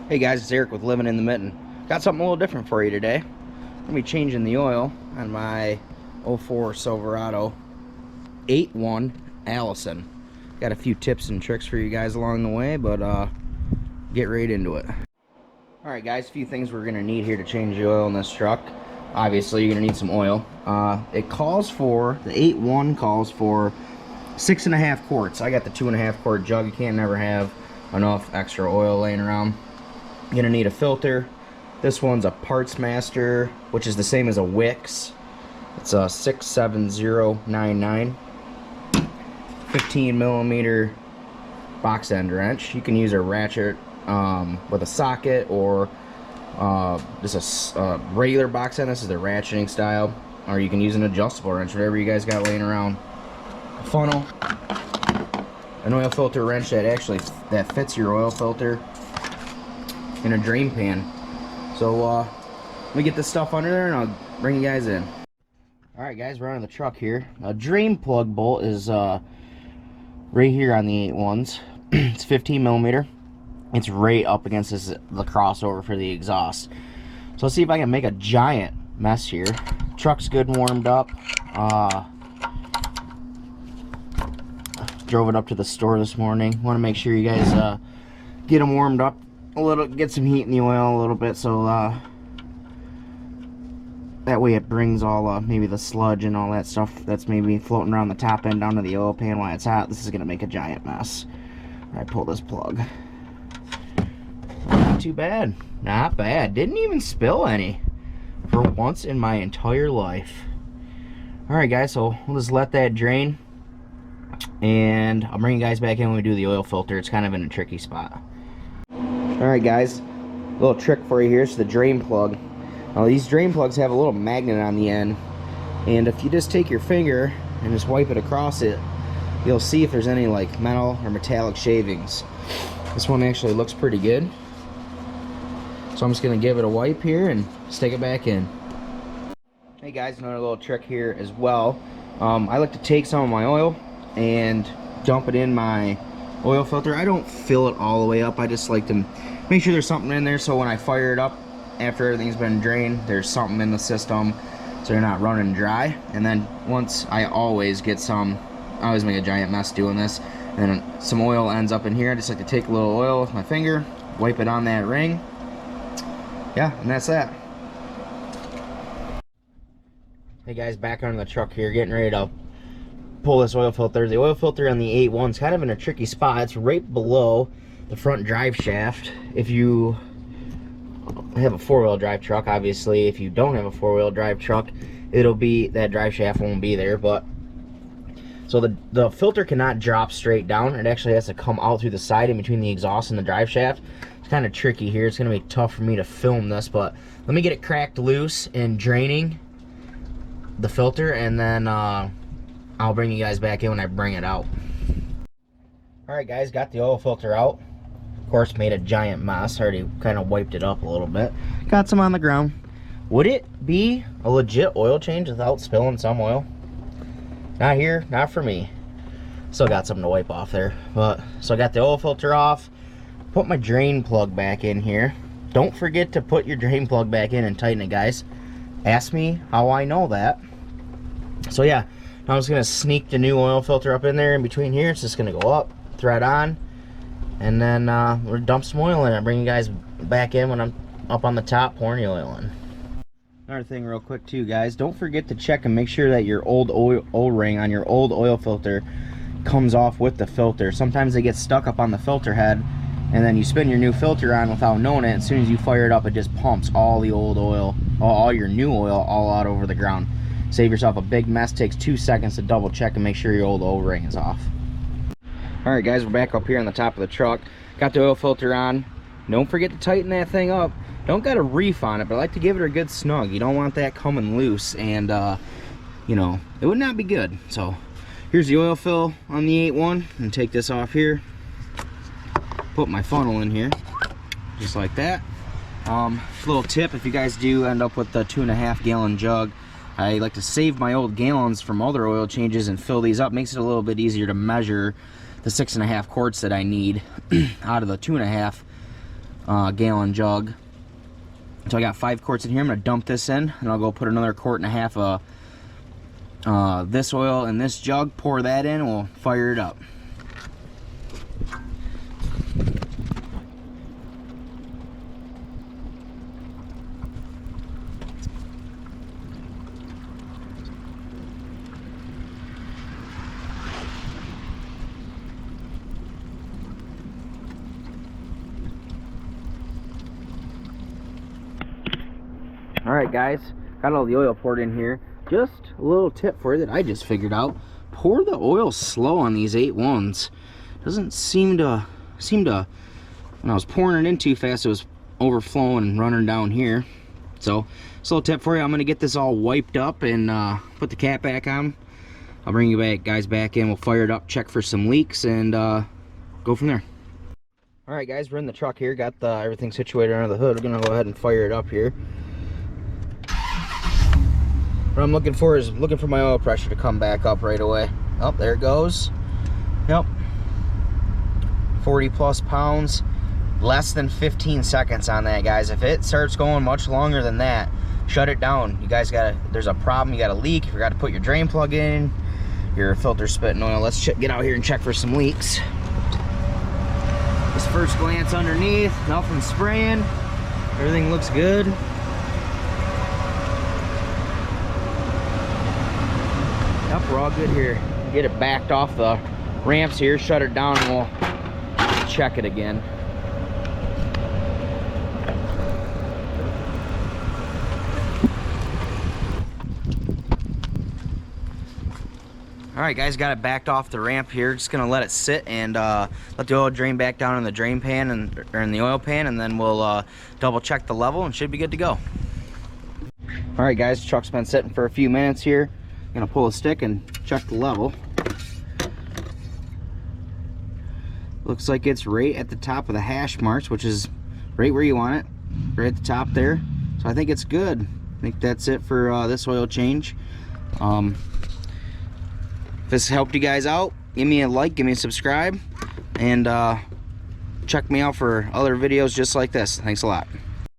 Hey guys, it's Eric with Living in the Mitten. Got something a little different for you today. I'm going to be changing the oil on my 04 Silverado 8.1 Allison. Got a few tips and tricks for you guys along the way, but get right into it. Alright guys, a few things we're going to need here to change the oil in this truck. Obviously you're going to need some oil. It calls for, the 8.1 calls for 6.5 quarts. I got the 2.5 quart jug. You can't never have enough extra oil laying around. You're gonna need a filter. This one's a Parts Master, which is the same as a Wix. It's a 67099, 15 millimeter box end wrench. You can use a ratchet with a socket, or just a regular box end. This is the ratcheting style, or you can use an adjustable wrench, whatever you guys got laying around. A funnel, an oil filter wrench that fits your oil filter, in a drain pan. So let me get this stuff under there and I'll bring you guys in. Alright guys, we're on the truck here. A drain plug bolt is right here on the 8.1s. It's 15 millimeter. It's right up against the crossover for the exhaust. So let's see if I can make a giant mess here. Truck's good and warmed up. Drove it up to the store this morning. Want to make sure you guys get them warmed up a little, get some heat in the oil a little bit, so that way it brings all maybe the sludge and all that stuff that's maybe floating around the top end down to the oil pan while it's hot. This is going to make a giant mess. I pull this plug. Not too bad. Not bad. Didn't even spill any for once in my entire life. Alright guys, so we'll just let that drain, and I'll bring you guys back in when we do the oil filter. It's kind of in a tricky spot. Alright guys, a little trick for you here is the drain plug. Now these drain plugs have a little magnet on the end, and if you just take your finger and just wipe it across it, you'll see if there's any like metal or metallic shavings. This one actually looks pretty good, so I'm just going to give it a wipe here and stick it back in. Hey guys, another little trick here as well. I like to take some of my oil and dump it in my oil filter. I don't fill it all the way up. I just like to make sure there's something in there, so when I fire it up after everything's been drained, there's something in the system so you're not running dry. And then once I always make a giant mess doing this, and then some oil ends up in here. I just like to take a little oil with my finger, wipe it on that ring. Yeah, and that's that. Hey guys, back on the truck here, getting ready to pull this oil filter. The oil filter on the 8.1 is kind of in a tricky spot. It's right below the front drive shaft. If you have a four-wheel drive truck, obviously, if you don't have a four-wheel drive truck, it'll be, that drive shaft won't be there. But so the filter cannot drop straight down. It actually has to come out through the side in between the exhaust and the drive shaft. It's kind of tricky here. It's going to be tough for me to film this, but let me get it cracked loose and draining the filter, and then I'll bring you guys back in when I bring it out. Alright guys, got the oil filter out. Of course, made a giant mess. Already kind of wiped it up a little bit. Got some on the ground. Would it be a legit oil change without spilling some oil? Not here, not for me. Still got something to wipe off there. But so I got the oil filter off. Put my drain plug back in here. Don't forget to put your drain plug back in and tighten it, guys. Ask me how I know that. So yeah, now I'm just going to sneak the new oil filter up in there in between here. It's just going to go up, thread on, and then we'll dump some oil in it. Bring you guys back in when I'm up on the top pouring the oil in. Another thing real quick too, guys, don't forget to check and make sure that your old O-ring on your old oil filter comes off with the filter. Sometimes they get stuck up on the filter head, and then you spin your new filter on without knowing it. As soon as you fire it up, it just pumps all the old oil, all your new oil, all out over the ground. Save yourself a big mess. Takes 2 seconds to double check and make sure your old O-ring is off. Alright guys, we're back up here on the top of the truck. Got the oil filter on. Don't forget to tighten that thing up. Don't got a reef on it, but I like to give it a good snug. You don't want that coming loose, and you know, it would not be good. So here's the oil fill on the 8.1, and take this off here. Put my funnel in here, just like that. Little tip, if you guys do end up with the 2.5 gallon jug, I like to save my old gallons from other oil changes and fill these up. Makes it a little bit easier to measure the 6.5 quarts that I need out of the 2.5. gallon jug. So I got 5 quarts in here. I'm gonna dump this in, and I'll go put another 1.5 quart of this oil in this jug, pour that in, and we'll fire it up. Alright guys, got all the oil poured in here. Just a little tip for you that I just figured out. Pour the oil slow on these 8-1s. Doesn't seem to, when I was pouring it in too fast, it was overflowing and running down here. So, just a little tip for you. I'm going to get this all wiped up and put the cap back on. I'll bring you guys back in. We'll fire it up, check for some leaks, and go from there. Alright guys, we're in the truck here. Got everything situated under the hood. We're going to go ahead and fire it up here. What I'm looking for is looking for my oil pressure to come back up right away. Oh, there it goes. Yep. 40 plus pounds. Less than 15 seconds on that, guys. If it starts going much longer than that, shut it down. You guys there's a problem, you got a leak, you forgot to put your drain plug in, your filter spitting oil. Let's get out here and check for some leaks. This first glance underneath, nothing spraying. Everything looks good. Yep, we're all good here. Get it backed off the ramps here, shut it down, and we'll check it again. Alright guys, got it backed off the ramp here. Just gonna let it sit and let the oil drain back down in the drain pan or in the oil pan, and then we'll double check the level and should be good to go. Alright guys, truck's been sitting for a few minutes here. Gonna pull a stick and check the level. Looks like it's right at the top of the hash marks, which is right where you want it, right at the top there. So I think it's good. I think that's it for this oil change. If this helped you guys out, give me a like, give me a subscribe, and check me out for other videos just like this. Thanks a lot.